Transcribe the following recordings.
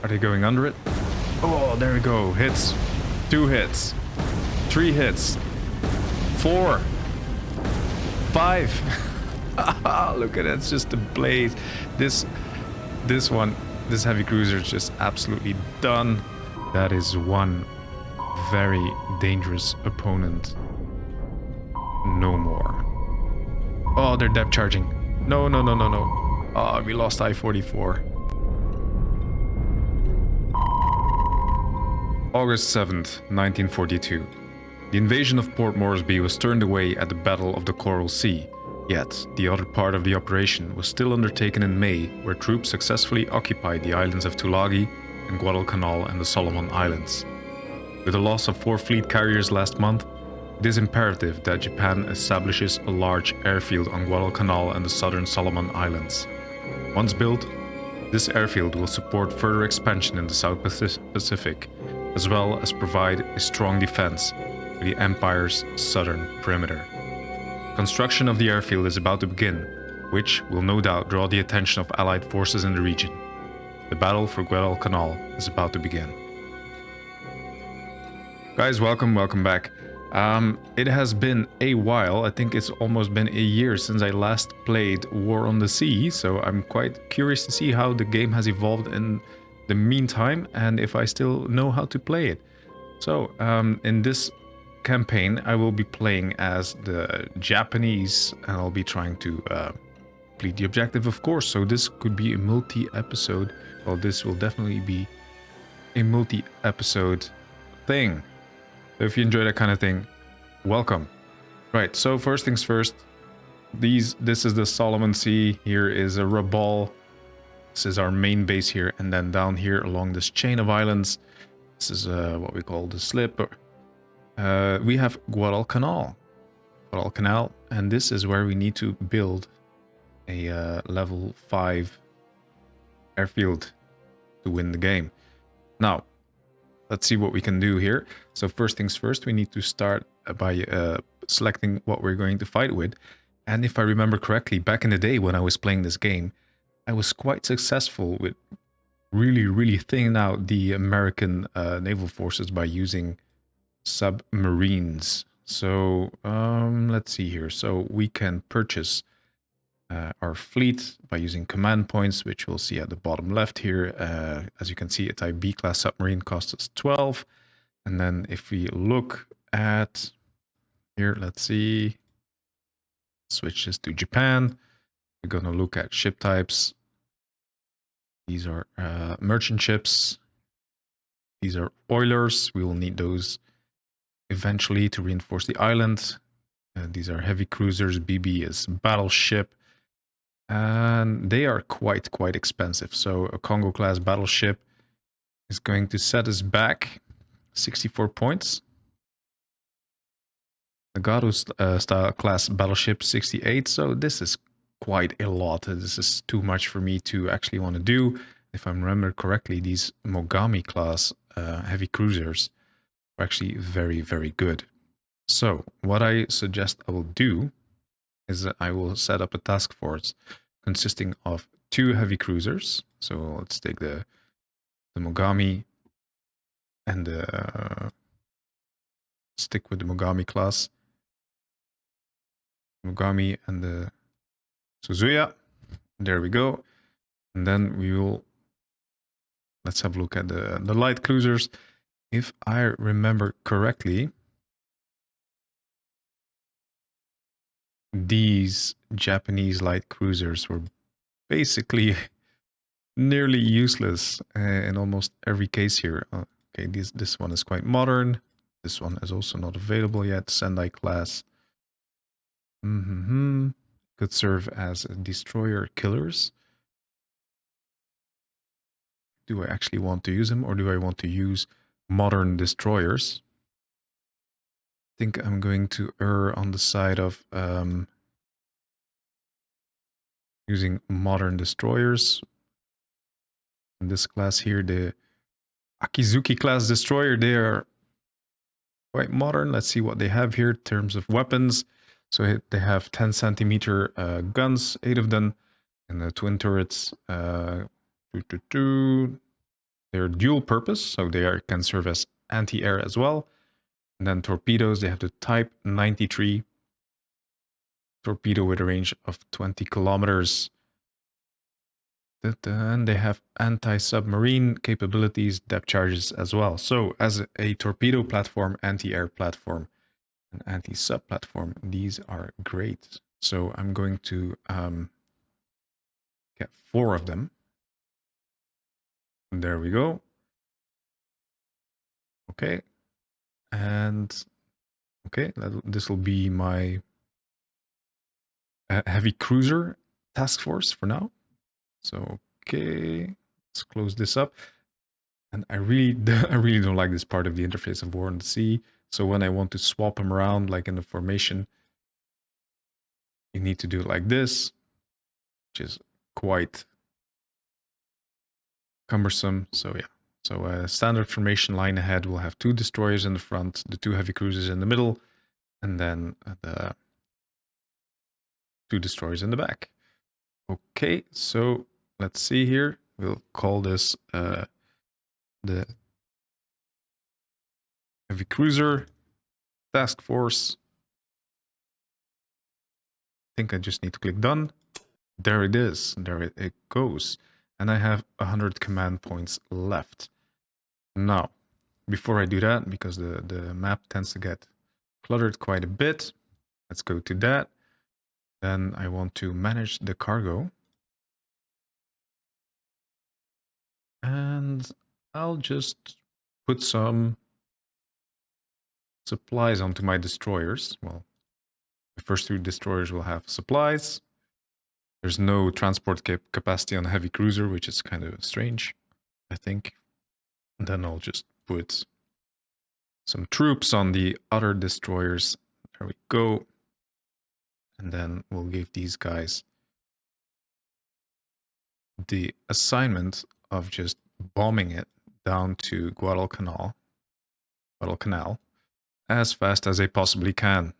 Are they going under it? Oh, there we go. Hits. 2 hits. 3 hits. 4. 5. Look at that. It's just a blaze. This heavy cruiser is just absolutely done. That is one very dangerous opponent. No more. Oh, they're depth charging. No. Oh, we lost I-44. August 7th, 1942. The invasion of Port Moresby was turned away at the Battle of the Coral Sea, yet the other part of the operation was still undertaken in May, where troops successfully occupied the islands of Tulagi and Guadalcanal and the Solomon Islands. With the loss of 4 fleet carriers last month, it is imperative that Japan establishes a large airfield on Guadalcanal and the southern Solomon Islands. Once built, this airfield will support further expansion in the South Pacific, as well as provide a strong defense for the Empire's southern perimeter. Construction of the airfield is about to begin, which will no doubt draw the attention of Allied forces in the region. The battle for Guadalcanal is about to begin. Guys, welcome back. It has been a while. I think it's almost been a year since I last played War on the Sea, so I'm quite curious to see how the game has evolved in the meantime and if I still know how to play it. So, in this campaign, I will be playing as the Japanese, and I'll be trying to complete the objective, of course. So this could be a multi-episode. Well, this will definitely be a multi-episode thing. So if you enjoy that kind of thing, welcome. Right, so first things first, this is the Solomon Sea. Here is a Rabaul. This is our main base here, and then down here along this chain of islands, this is what we call the slip. We have Guadalcanal, and this is where we need to build a level 5 airfield to win the game. Now, let's see what we can do here. So first things first, we need to start by selecting what we're going to fight with. And if I remember correctly, back in the day when I was playing this game, I was quite successful with really thinning out the American naval forces by using submarines. So let's see here. So we can purchase our fleet by using command points, which we'll see at the bottom left here. As you can see, a Type B class submarine costs us 12. And then if we look at here, let's see, switch this to Japan. We're going to look at ship types. These are merchant ships. These are oilers. We will need those eventually to reinforce the island. These are heavy cruisers. BB is battleship. And they are quite expensive. So a Congo class battleship is going to set us back 64 points. The Gado style class battleship 68. So this is quite a lot. This is too much for me to actually want to do. If I remember correctly, these Mogami class heavy cruisers are actually very good. So what I suggest I will do is that I will set up a task force consisting of 2 heavy cruisers. So let's take the Mogami and stick with the Mogami class. Mogami and the Suzuya. There we go. And then we will, let's have a look at the light cruisers. If I remember correctly, these Japanese light cruisers were basically nearly useless in almost every case here. Okay, this one is quite modern. This one is also not available yet. Sendai class. Could serve as destroyer killers. Do I actually want to use them, or do I want to use modern destroyers? I think I'm going to err on the side of using modern destroyers. In this class here, the Akizuki class destroyer, they are quite modern. Let's see what they have here in terms of weapons. So they have 10 centimeter guns, 8 of them, and the twin turrets. They're dual purpose, so they can serve as anti-air as well. And then torpedoes, they have the Type 93 torpedo with a range of 20 kilometers. And they have anti-submarine capabilities, depth charges as well. So as a torpedo platform, anti-air platform, and anti-sub platform, these are great. So I'm going to get 4 of them. And there we go. Okay. And okay, this will be my heavy cruiser task force for now. So, okay, let's close this up. And I really don't like this part of the interface of War on the Sea. So when I want to swap them around, like in the formation, you need to do it like this, which is quite cumbersome. So yeah, so a standard formation line ahead will have 2 destroyers in the front, the 2 heavy cruisers in the middle, and then the 2 destroyers in the back. Okay, so let's see here. We'll call this the heavy cruiser task force. I think I just need to click done. There it is. There it goes. And I have 100 command points left. Now, before I do that, because the map tends to get cluttered quite a bit, let's go to that. Then I want to manage the cargo. And I'll just put some supplies onto my destroyers. Well, the first 2 destroyers will have supplies. There's no transport capacity on a heavy cruiser, which is kind of strange, I think. And then I'll just put some troops on the other destroyers. There we go. And then we'll give these guys the assignment of just bombing it down to Guadalcanal as fast as they possibly can.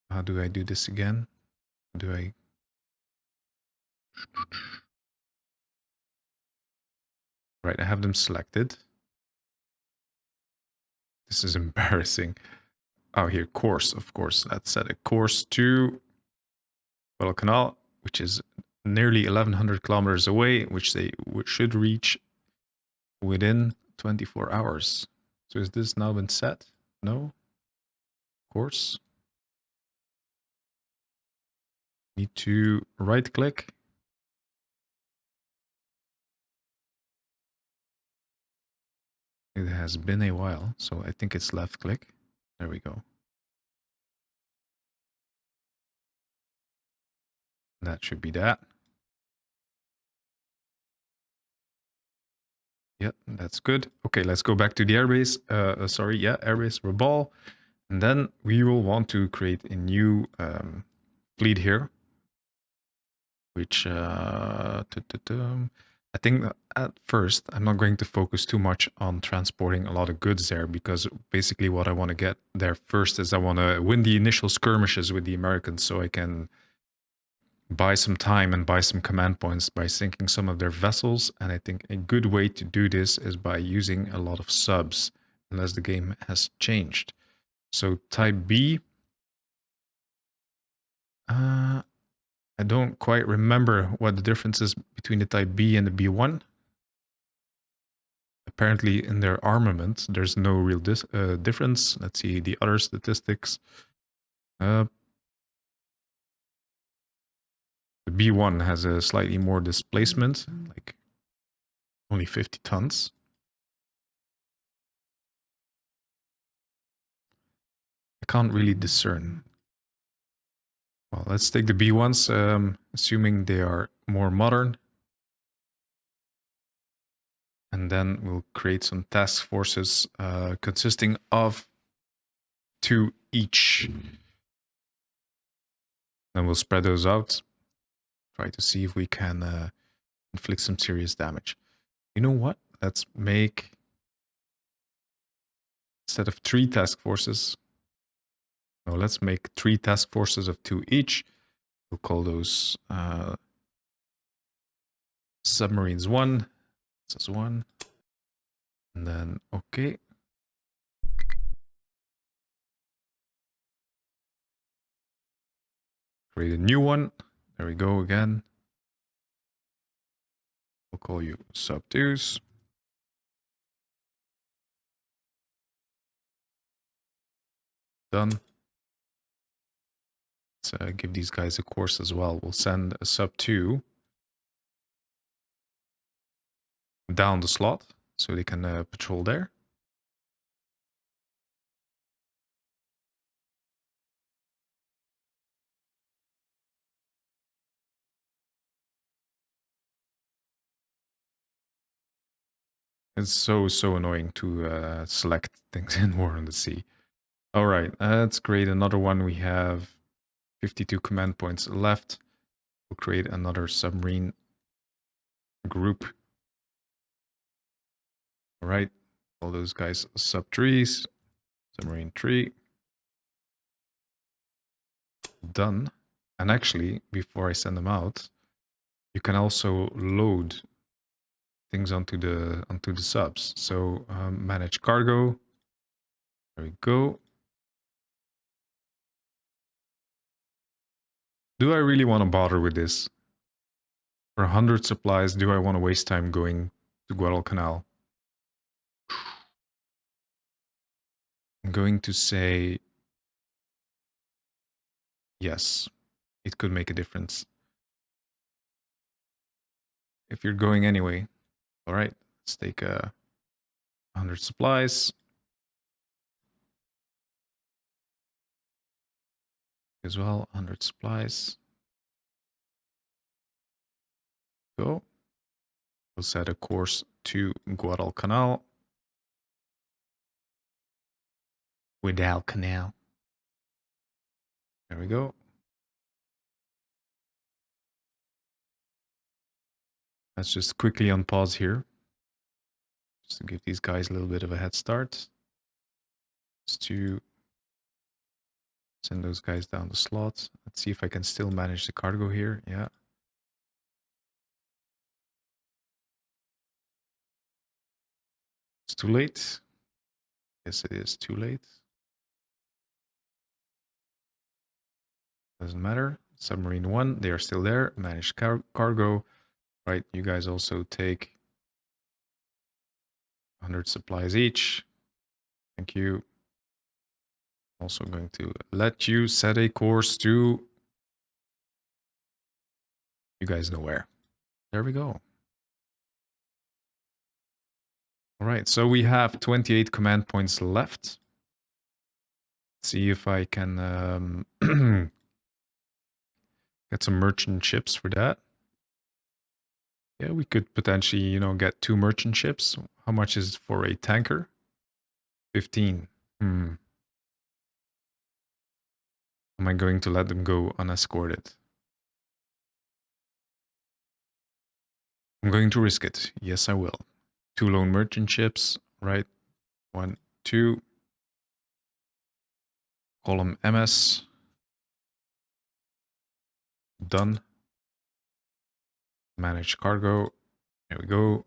How do I do this again? Do I... Right, I have them selected. This is embarrassing. Oh, here, course, of course. Let's set a course to Guadalcanal, which is nearly 1,100 kilometers away, which they should reach within 24 hours. So is this now been set? No? Course. Need to right click. It has been a while, so I think it's left click. There we go. That should be that. Yep, that's good. Okay, let's go back to the airbase. Airbase Rabal. And then we will want to create a new fleet here, which I think at first I'm not going to focus too much on transporting a lot of goods there, because basically what I want to get there first is I want to win the initial skirmishes with the Americans so I can buy some time and buy some command points by sinking some of their vessels. And I think a good way to do this is by using a lot of subs, unless the game has changed. So type B, I don't quite remember what the difference is between the type B and the B1. Apparently in their armament, there's no real difference. Let's see the other statistics. The B1 has a slightly more displacement, like only 50 tons. I can't really discern. Well, let's take the B1s, assuming they are more modern. And then we'll create some task forces consisting of 2 each. Then we'll spread those out. Try to see if we can inflict some serious damage. You know what? Let's make, instead of 3 task forces, no, let's make 3 task forces of 2 each. We'll call those Submarines 1, This is one. And then, okay. Create a new one. There we go again. We'll call you sub2s. Done. Let's give these guys a course as well. We'll send a sub2 down the slot so they can patrol there. It's so annoying to select things in War on the Sea. All right, let's create another one. We have 52 command points left. We'll create another submarine group. All right, all those guys sub-3s, submarine 3. Done. And actually, before I send them out, you can also load things onto the subs. So manage cargo. There we go. Do I really want to bother with this? For 100 supplies, do I want to waste time going to Guadalcanal? I'm going to say yes. It could make a difference. If you're going anyway. All right, let's take 100 supplies. As well, 100 supplies. Go. We'll set a course to Guadalcanal. Guadalcanal. There we go. Let's just quickly unpause here. Just to give these guys a little bit of a head start. Just to send those guys down the slot. Let's see if I can still manage the cargo here. Yeah. It's too late. Yes, it is too late. Doesn't matter. Submarine 1, they are still there. Manage cargo. Right, you guys also take 100 supplies each. Thank you. Also going to let you set a course to... You guys know where. There we go. All right, so we have 28 command points left. Let's see if I can get some merchant ships for that. Yeah, we could potentially, you know, get 2 merchant ships. How much is it for a tanker? 15. Am I going to let them go unescorted? I'm going to risk it. Yes, I will. 2 lone merchant ships, right? 1, 2. Column MS. Done. Manage cargo. There we go.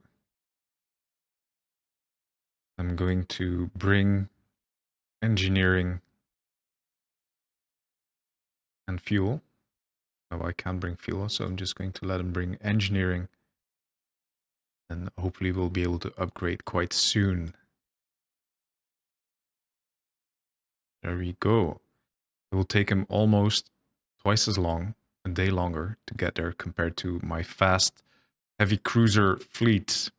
I'm going to bring engineering and fuel. No, I can't bring fuel, so I'm just going to let him bring engineering. And hopefully we'll be able to upgrade quite soon. There we go. It will take him almost twice as long, a day longer, to get there compared to my fast heavy cruiser fleet.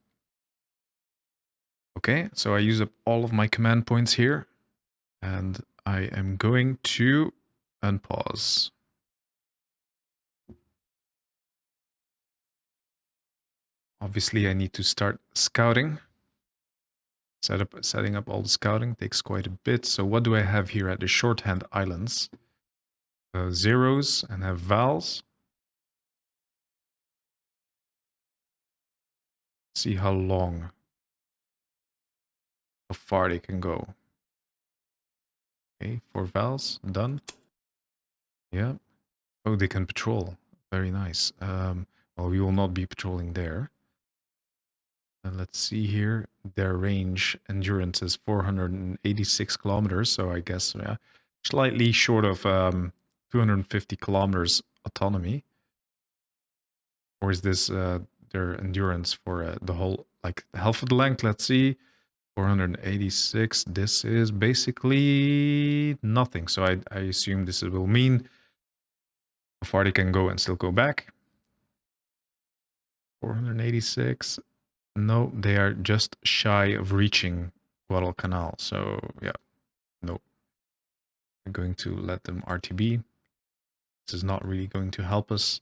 Okay, so I use up all of my command points here, and I am going to unpause. Obviously, I need to start scouting. Setting up all the scouting takes quite a bit. So what do I have here at the shorthand islands? Zeros and have vowels. See how long, how far they can go. Okay, 4 vowels, done. Yeah. Oh, they can patrol. Very nice. Well, we will not be patrolling there. And let's see here. Their range endurance is 486 kilometers. So I guess slightly short of 250 kilometers autonomy. Or is this their endurance for the whole, like half of the length? Let's see. 486. This is basically nothing. So I assume this will mean how far they can go and still go back. 486. No, they are just shy of reaching Guadalcanal. So yeah, no. I'm going to let them RTB. This is not really going to help us.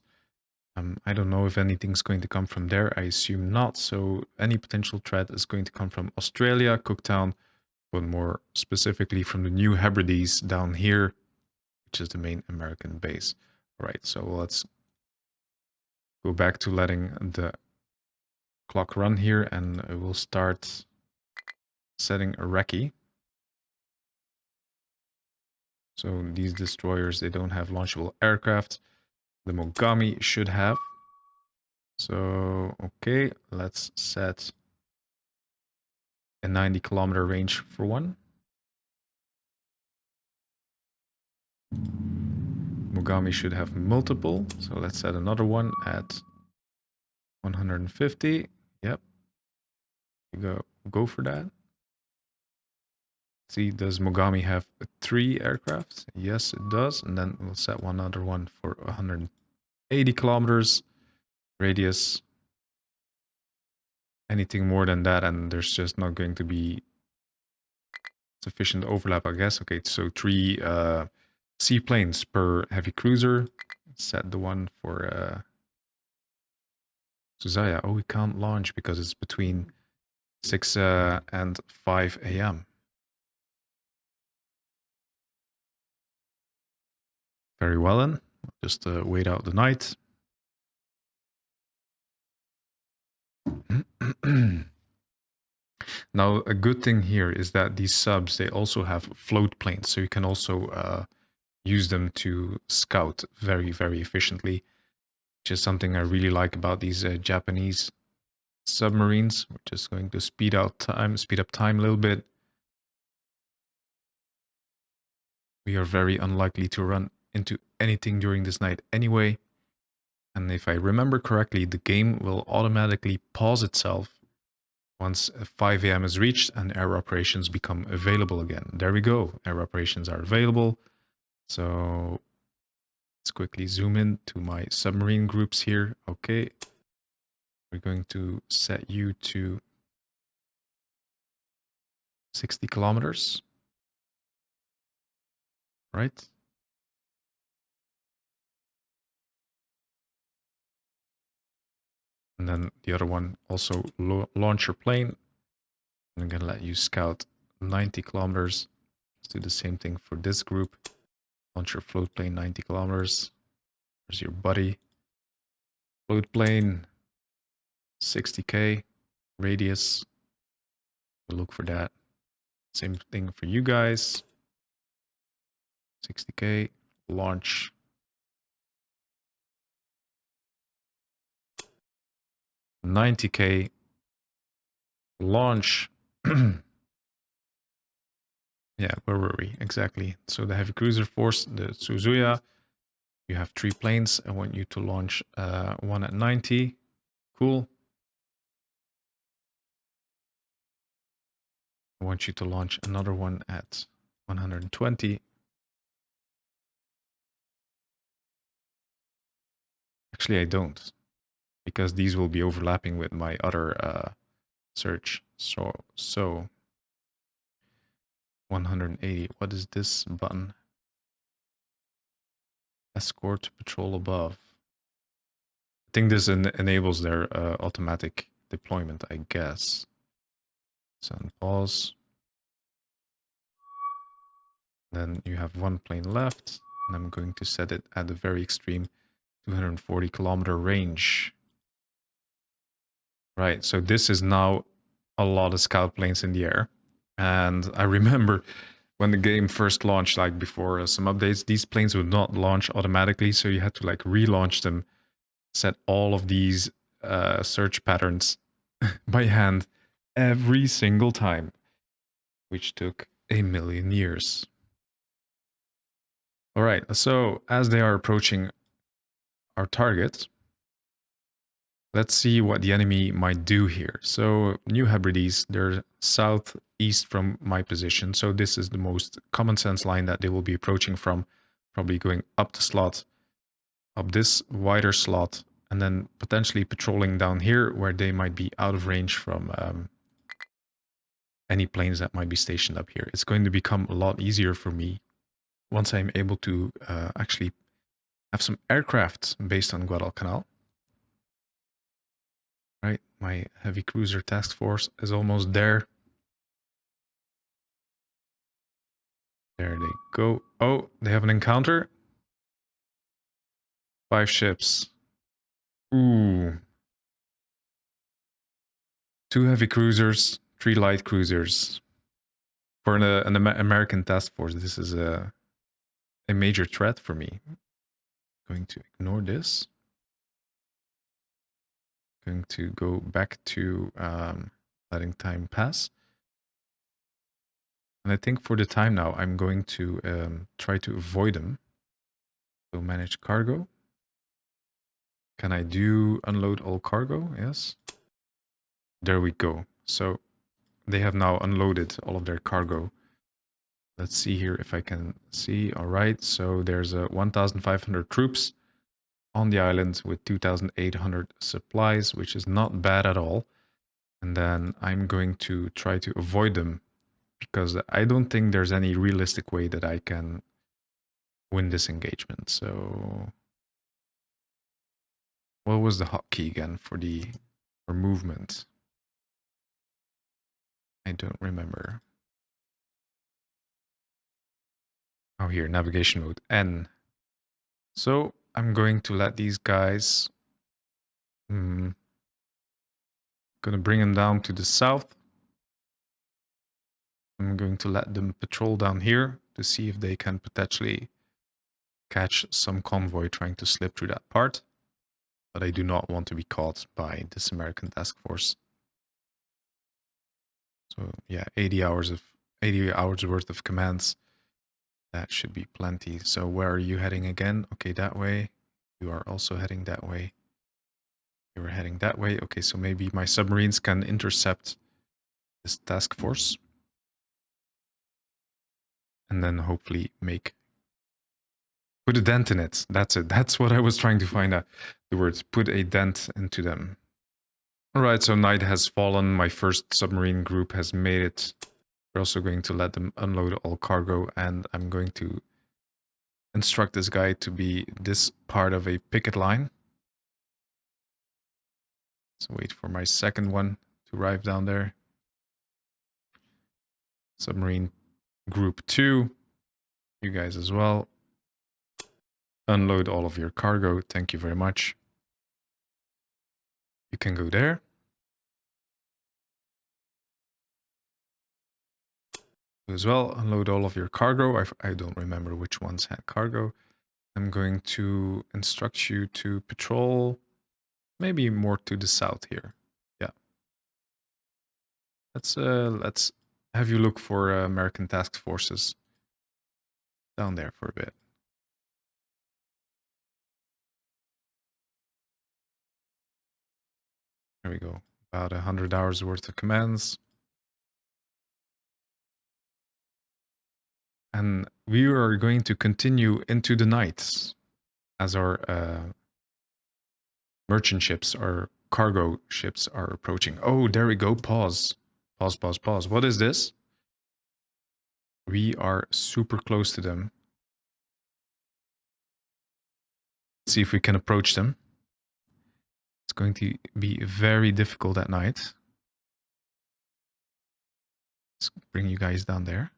I don't know if anything's going to come from there. I assume not. So any potential threat is going to come from Australia, Cooktown, but more specifically from the New Hebrides down here, which is the main American base. All right, so let's go back to letting the clock run here, and we'll start setting a recce. So these destroyers, they don't have launchable aircraft. The Mogami should have. So, okay, let's set a 90-kilometer range for one. Mogami should have multiple. So let's set another one at 150. Yep. Go for that. See, does Mogami have 3 aircraft? Yes, it does. And then we'll set one other one for 180 kilometers radius. Anything more than that, and there's just not going to be sufficient overlap, I guess. Okay, so 3 seaplanes per heavy cruiser. Set the one for Susaya. Oh, we can't launch because it's between 6 and 5 a.m. Very well then. Just wait out the night. Now, a good thing here is that these subs, they also have float planes, so you can also use them to scout very, very efficiently, which is something I really like about these Japanese submarines. We're just going to speed up time a little bit. We are very unlikely to run into anything during this night anyway. And if I remember correctly, the game will automatically pause itself once 5 a.m. is reached and air operations become available again. There we go. Air operations are available. So let's quickly zoom in to my submarine groups here. Okay. We're going to set you to 60 kilometers. Right? And then the other one also launch your plane. I'm going to let you scout 90 kilometers. Let's do the same thing for this group. Launch your float plane 90 kilometers. There's your buddy. Float plane 60k radius. We'll look for that. Same thing for you guys. 60k launch. $90k launch. Yeah, where were we exactly? So the heavy cruiser force, the Suzuya, you have 3 planes. I want you to launch one at 90. Cool. I want you to launch another one at 120. Actually, I don't, because these will be overlapping with my other search. So 180. What is this button? Escort patrol above. I think this enables their automatic deployment, I guess. So pause. Then you have 1 plane left, and I'm going to set it at the very extreme 240 kilometer range. Right, so this is now a lot of scout planes in the air. And I remember when the game first launched, like before some updates, these planes would not launch automatically, so you had to like relaunch them, set all of these search patterns by hand every single time, which took 1,000,000 years. All right, so as they are approaching our target, let's see what the enemy might do here. So New Hebrides, they're southeast from my position. So this is the most common sense line that they will be approaching from, probably going up the slot, up this wider slot, and then potentially patrolling down here where they might be out of range from any planes that might be stationed up here. It's going to become a lot easier for me once I'm able to actually have some aircraft based on Guadalcanal. Right, my heavy cruiser task force is almost there. There they go. Oh, they have an encounter. 5 ships. Ooh. 2 heavy cruisers, 3 light cruisers. For an American task force, this is a major threat for me. Going to ignore this. Going to go back to letting time pass. And I think for the time now, I'm going to try to avoid them. So manage cargo. Can I do unload all cargo? Yes. There we go. So they have now unloaded all of their cargo. Let's see here if I can see. All right. So there's 1,500 troops on the island with 2,800 supplies, which is not bad at all. And then I'm going to try to avoid them because I don't think there's any realistic way that I can win this engagement. So what was the hotkey again for movement? I don't remember. Oh, here, navigation mode, N. So I'm going to let these guys, gonna bring them down to the south. I'm going to let them patrol down here to see if they can potentially catch some convoy trying to slip through that part. But I do not want to be caught by this American task force. So yeah, 80 hours worth of commands. That should be plenty. So where are you heading again? Okay, that way. You are also heading that way. You're heading that way. Okay, so maybe my submarines can intercept this task force. And then hopefully put a dent in it. That's it. That's what I was trying to find out. The words, put a dent into them. All right, so night has fallen. My first submarine group has made it. We're also going to let them unload all cargo, and I'm going to instruct this guy to be this part of a picket line. So wait for my second one to arrive down there. Submarine group 2, you guys as well. Unload all of your cargo. Thank you very much. You can go there. As well, unload all of your cargo. I don't remember which ones had cargo. I'm going to instruct you to patrol maybe more to the south here. Yeah. Let's have you look for American task forces down there for a bit. There we go. About 100 hours worth of commands. And we are going to continue into the night as our merchant ships or cargo ships are approaching. Oh, there we go. Pause. Pause, pause, pause. What is this? We are super close to them. Let's see if we can approach them. It's going to be very difficult at night. Let's bring you guys down there.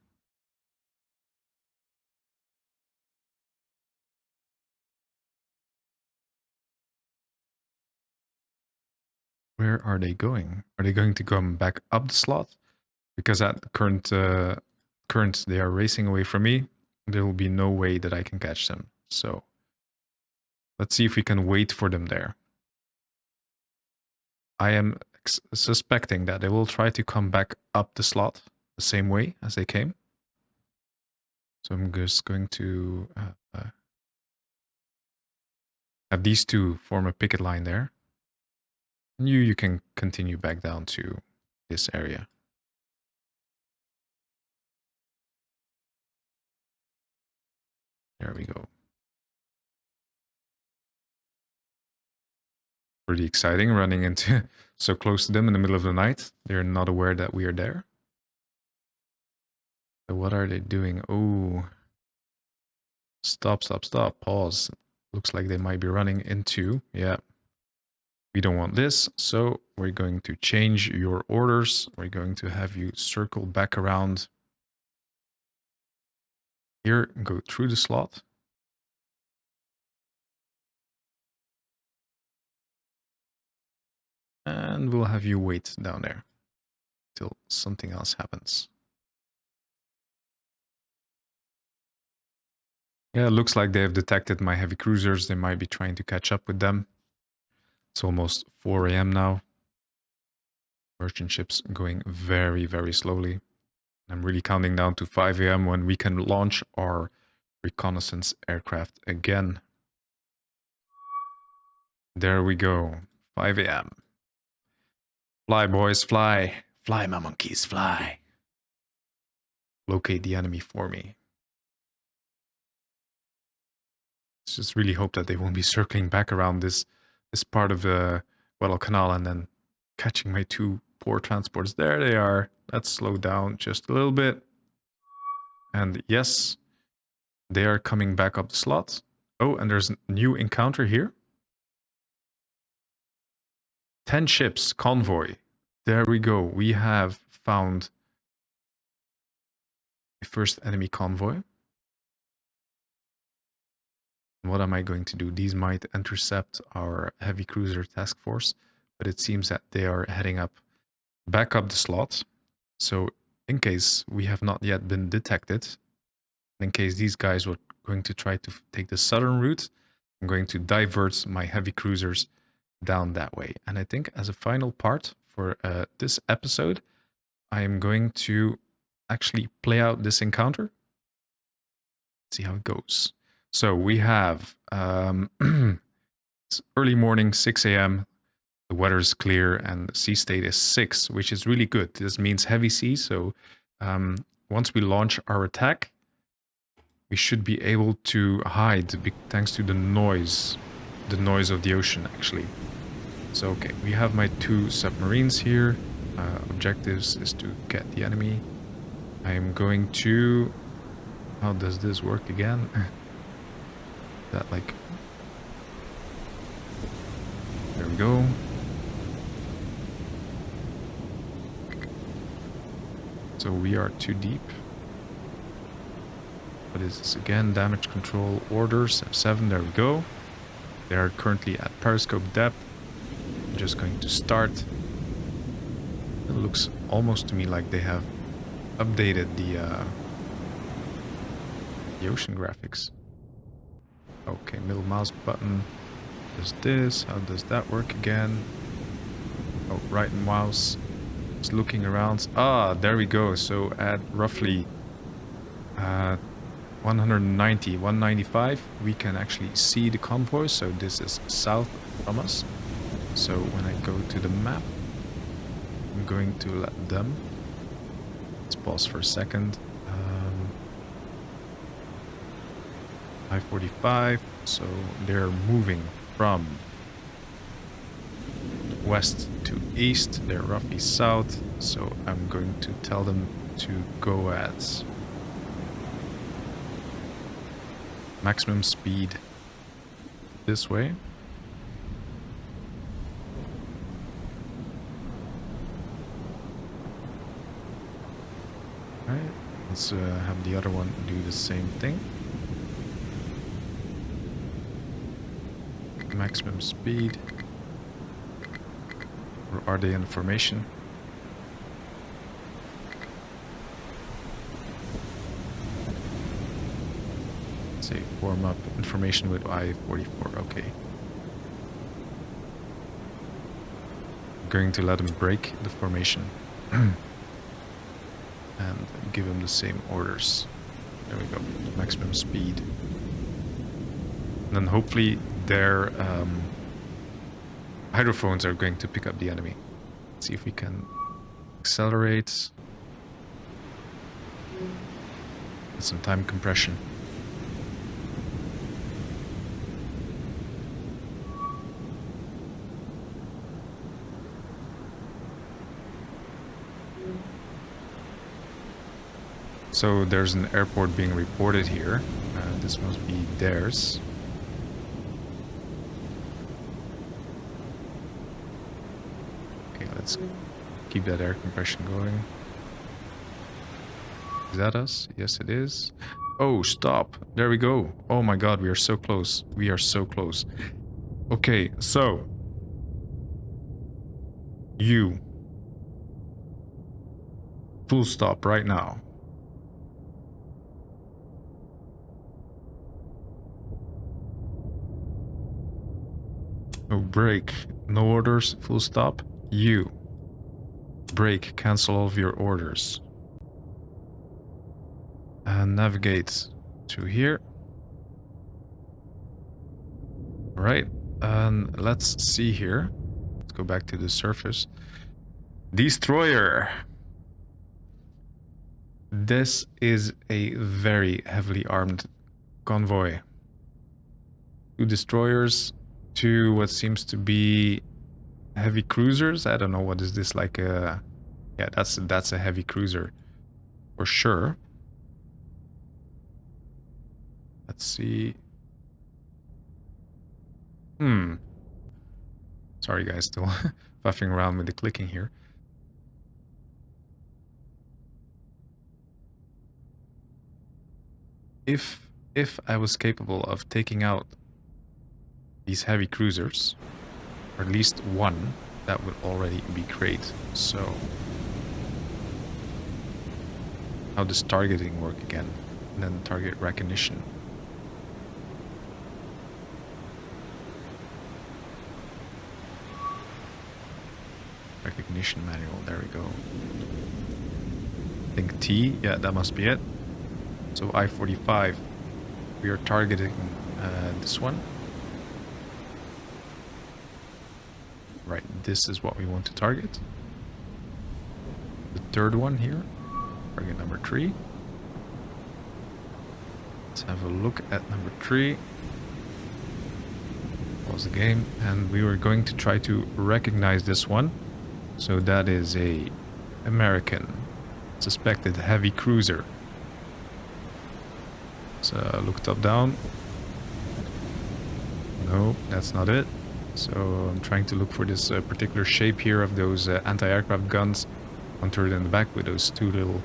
Where are they going? Are they going to come back up the slot? Because at the current they are racing away from me. There will be no way that I can catch them. So let's see if we can wait for them there. I am suspecting that they will try to come back up the slot the same way as they came. So I'm just going to have these two form a picket line there. And you can continue back down to this area. There we go. Pretty exciting running into so close to them in the middle of the night. They're not aware that we are there. So what are they doing? Oh, stop. Pause. Looks like they might be running into, yeah. We don't want this, so we're going to change your orders. We're going to have you circle back around here, go through the slot. And we'll have you wait down there till something else happens. Yeah, it looks like they have detected my heavy cruisers. They might be trying to catch up with them. It's almost 4 a.m. now. Merchant ships going very, very slowly. I'm really counting down to 5 a.m. when we can launch our reconnaissance aircraft again. There we go. 5 a.m. Fly, boys, fly. Fly, my monkeys, fly. Locate the enemy for me. Let's just really hope that they won't be circling back around this part of the Guadalcanal and then catching my two poor transports. There they are. Let's slow down just a little bit. And yes, they are coming back up the slot. Oh, and there's a new encounter here. 10 ships, convoy. There we go. We have found the first enemy convoy. What am I going to do? These might intercept our heavy cruiser task force, but it seems that they are heading up back up the slot. So in case we have not yet been detected, in case these guys were going to try to take the southern route, I'm going to divert my heavy cruisers down that way. And I think as a final part for this episode, I am going to actually play out this encounter. See how it goes. So we have it's early morning, 6 a.m. The weather is clear and the sea state is 6, which is really good. This means heavy sea. So once we launch our attack, we should be able to hide thanks to the noise of the ocean, actually. So, okay, we have my 2 submarines here. Objectives is to get the enemy. I am going to... How does this work again? That, like... There we go. So we are too deep. What is this again? Damage control orders. 7, there we go. They are currently at periscope depth. I'm just going to start. It looks almost to me like they have updated the ocean graphics. Okay, middle mouse button does this. How does that work again? Oh, right mouse. It's looking around. Ah, there we go. So at roughly 190, 195, we can actually see the convoy. So this is south from us. So when I go to the map, I'm going to let them. Let's pause for a second. 545. So they're moving from west to east. They're roughly south. So I'm going to tell them to go at maximum speed this way. Alright, let's have the other one do the same thing. Maximum speed. Or are they in formation? Say form up information with I-44, okay. I'm going to let him break the formation. And give him the same orders. There we go. Maximum speed. And then hopefully their hydrophones are going to pick up the enemy. Let's see if we can accelerate. Get some time compression. So there's an airport being reported here. This must be theirs. Okay, let's keep that air compression going. Is that us? Yes, it is. Oh, stop. There we go. Oh my god, we are so close. We are so close. Okay, so you full stop right now. No break, no orders, full stop. You break, cancel all of your orders. And navigate to here. Right, and let's see here. Let's go back to the surface. Destroyer. This is a very heavily armed convoy. 2 destroyers, 2 what seems to be heavy cruisers. I don't know, what is this, like a... Yeah, that's a heavy cruiser for sure. Let's see. Sorry guys, still fuffing around with the clicking here. If I was capable of taking out these heavy cruisers, or at least one, that would already be great. So, how does targeting work again? And then target recognition. Recognition manual, there we go. I think T, yeah, that must be it. So I-45, we are targeting this one. Right, this is what we want to target. The third one here, target number 3. Let's have a look at number 3. Pause the game, and we were going to try to recognize this one. So that is a American suspected heavy cruiser. So look top down. No, that's not it. So I'm trying to look for this particular shape here of those anti-aircraft guns contoured in the back with those 2 little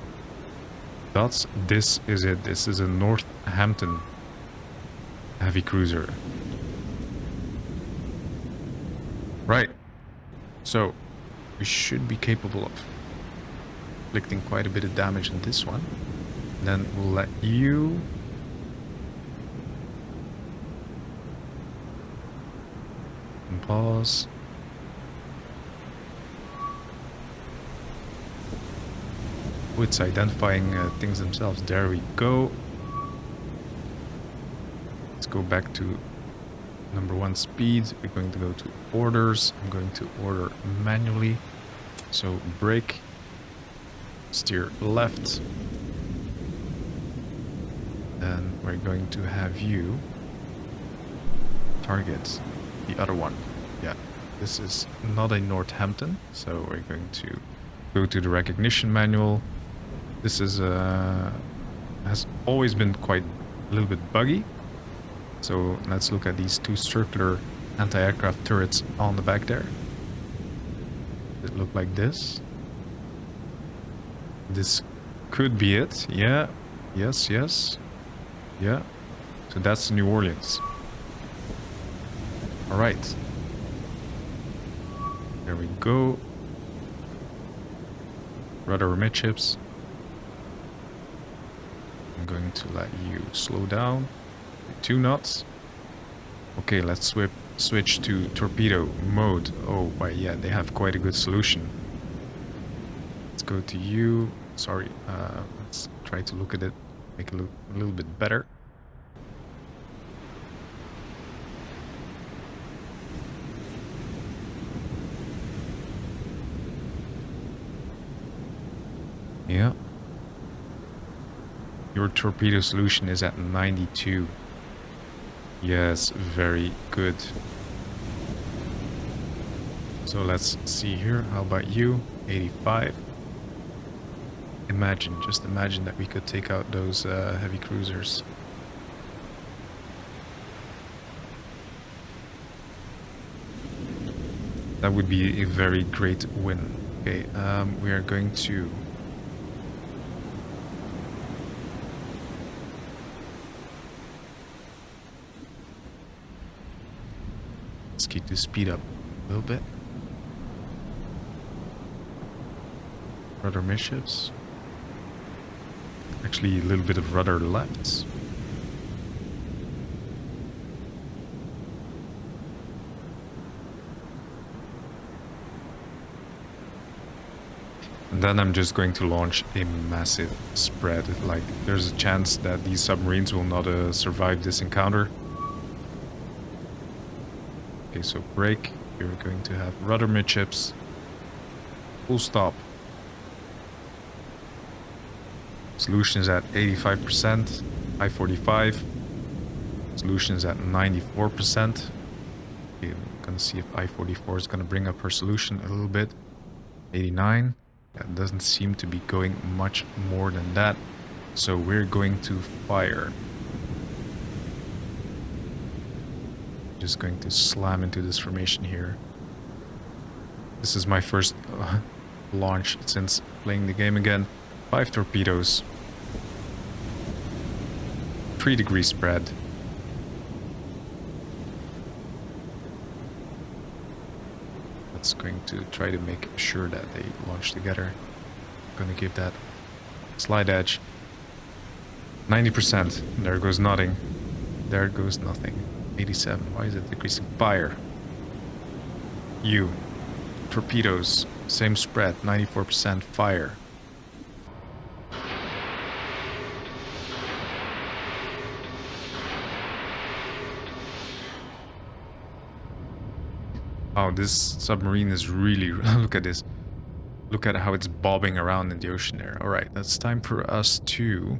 dots. This is it. This is a Northampton heavy cruiser. Right. So we should be capable of inflicting quite a bit of damage on this one. Then we'll let you... and pause. Oh, it's identifying things themselves. There we go. Let's go back to number 1 speed. We're going to go to orders. I'm going to order manually. So brake, steer left. Then we're going to have you target the other one. Yeah, this is not a Northampton, so we're going to go to the recognition manual. This is has always been quite a little bit buggy. So let's look at these 2 circular anti-aircraft turrets on the back there. It look like this. This could be it. Yeah. Yes, yes. Yeah. So that's New Orleans. All right. There we go. Rudder midships. I'm going to let you slow down. 2 knots. Okay, let's switch to torpedo mode. Oh, why, yeah, they have quite a good solution. Let's go to you. Sorry, let's try to look at it, make it look a little bit better. Yeah. Your torpedo solution is at 92. Yes, very good. So let's see here. How about you? 85. Imagine, just imagine that we could take out those heavy cruisers. That would be a very great win. Okay, we are going to... Let's keep the speed up a little bit. Rudder midships. Actually, a little bit of rudder lefts. And then I'm just going to launch a massive spread. Like, there's a chance that these submarines will not survive this encounter. Okay, so brake. You're going to have rudder midships. Full stop. Solution is at 85%. I-45. Solution is at 94%. Okay, I'm gonna see if I-44 is gonna bring up her solution a little bit. 89. That doesn't seem to be going much more than that. So we're going to fire. Just going to slam into this formation here. This is my first launch since playing the game again. 5 torpedoes. 3-degree spread. That's going to try to make sure that they launch together. I'm gonna give that slide edge. 90%. There goes nothing. There goes nothing. 87. Why is it decreasing? Fire. You. Torpedoes. Same spread. 94% fire. Oh, this submarine is really... Look at this. Look at how it's bobbing around in the ocean there. Alright, that's time for us to...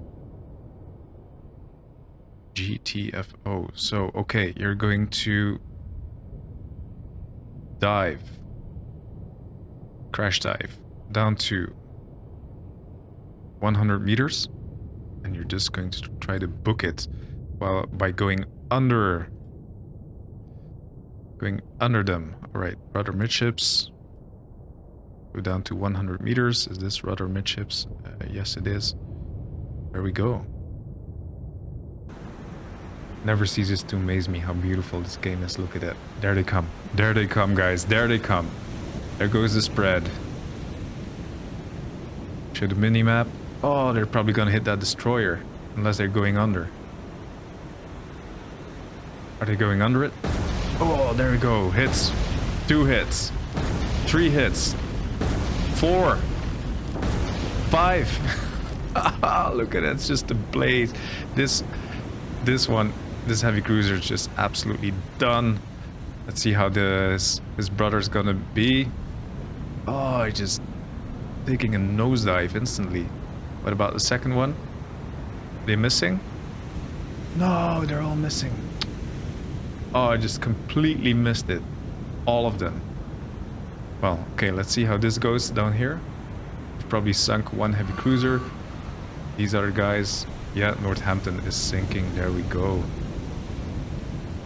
GTFO. So, okay, you're going to... dive. Crash dive. Down to... 100 meters. And you're just going to try to book it while by going under... Going under them. Alright, rudder midships. Go down to 100 meters. Is this rudder midships? Yes, it is. There we go. Never ceases to amaze me how beautiful this game is. Look at that. There they come. There they come, guys. There they come. There goes the spread. Show the mini-map. Oh, they're probably gonna hit that destroyer. Unless they're going under. Are they going under it? Oh, there we go. Hits. 2 hits. 3 hits. 4. 5. Look at that. It's just a blaze. This heavy cruiser is just absolutely done. Let's see how his brother's gonna be. Oh, just taking a nosedive instantly. What about the second one? They missing? No, they're all missing. Oh, I just completely missed it. All of them. Well, okay, let's see how this goes down here. We've probably sunk 1 heavy cruiser. These other guys... Yeah, Northampton is sinking. There we go.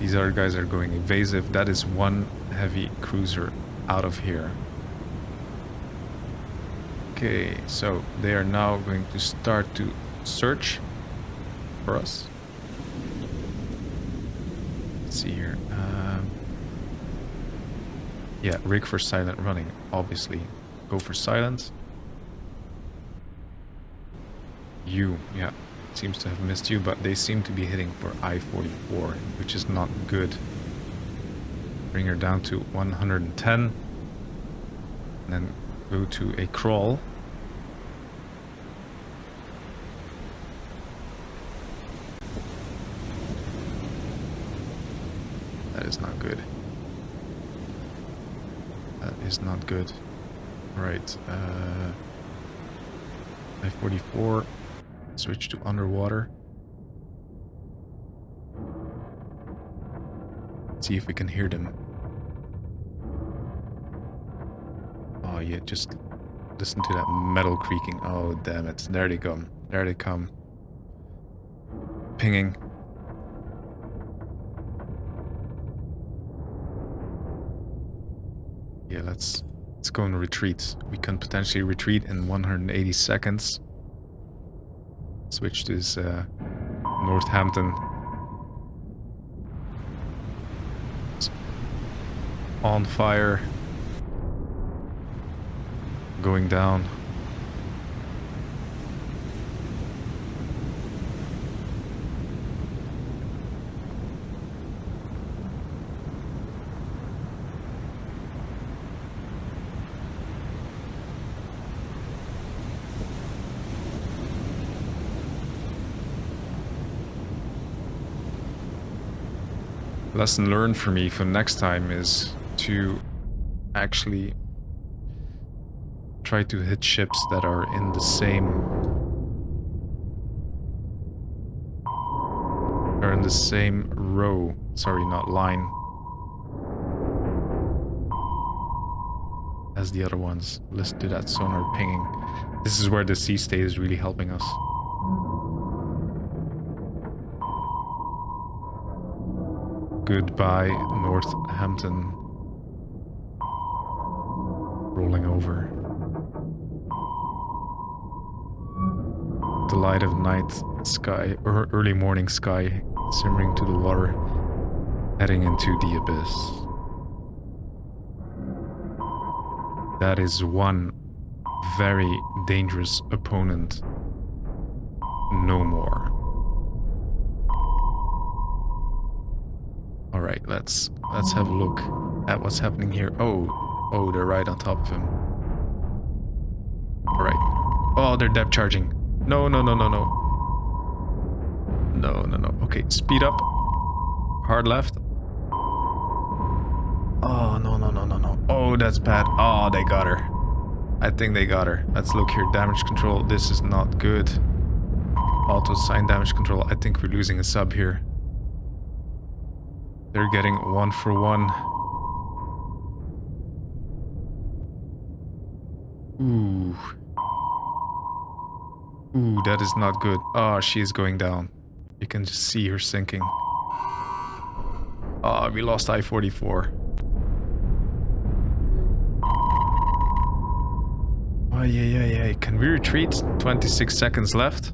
These other guys are going evasive. That is 1 heavy cruiser out of here. Okay, so they are now going to start to search for us. Let's see here. Yeah, rig for silent running. Obviously, go for silent. You, yeah, seems to have missed you, but they seem to be hitting for I-44, which is not good. Bring her down to 110. And then go to a crawl. That is not good. That is not good. Right. I-44. Switch to underwater. See if we can hear them. Oh yeah, just listen to that metal creaking. Oh damn it. There they come. There they come. Pinging. Yeah, let's go and retreat. We can potentially retreat in 180 seconds. Switch to this Northampton. It's on fire. Going down. Lesson learned for me for next time is to actually try to hit ships that are in the same row. Sorry, not line as the other ones. Listen to that sonar pinging. This is where the sea state is really helping us. Goodbye, Northampton. Rolling over. The light of night sky, or early morning sky, simmering to the water, heading into the abyss. That is one very dangerous opponent. No more. Alright, let's have a look at what's happening here. Oh, they're right on top of him. Alright. Oh, they're depth charging. No. No. Okay, speed up. Hard left. Oh, no. Oh, that's bad. Oh, they got her. I think they got her. Let's look here. Damage control. This is not good. Auto sign damage control. I think we're losing a sub here. They're getting 1 for 1. Ooh, that is not good. Oh, she is going down. You can just see her sinking. Oh, we lost I-44. Oh, yeah. Can we retreat? 26 seconds left.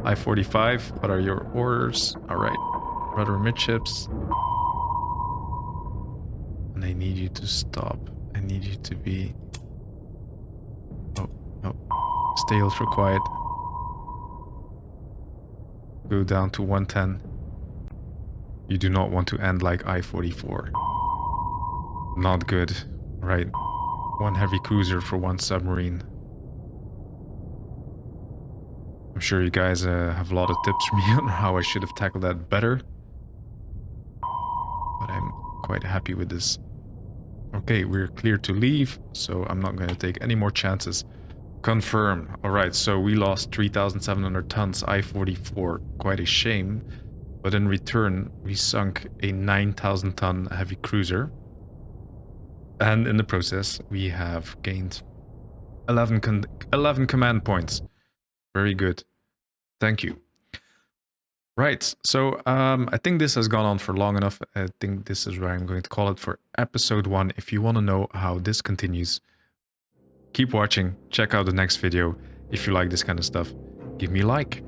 I-45, what are your orders? Alright. Rudder midships. And I need you to stop. I need you to be... Oh, no. Stay ultra quiet. Go down to 110. You do not want to end like I-44. Not good. Right. 1 heavy cruiser for 1 submarine. I'm sure you guys have a lot of tips for me on how I should have tackled that better. But I'm quite happy with this. Okay, we're clear to leave, so I'm not going to take any more chances. Confirm. Alright, so we lost 3,700 tons I-44. Quite a shame. But in return, we sunk a 9,000 ton heavy cruiser. And in the process, we have gained 11 command points. Very good. Thank you. Right, so I think this has gone on for long enough. I think this is where I'm going to call it for episode 1. If you want to know how this continues, keep watching. Check out the next video. If you like this kind of stuff, give me a like.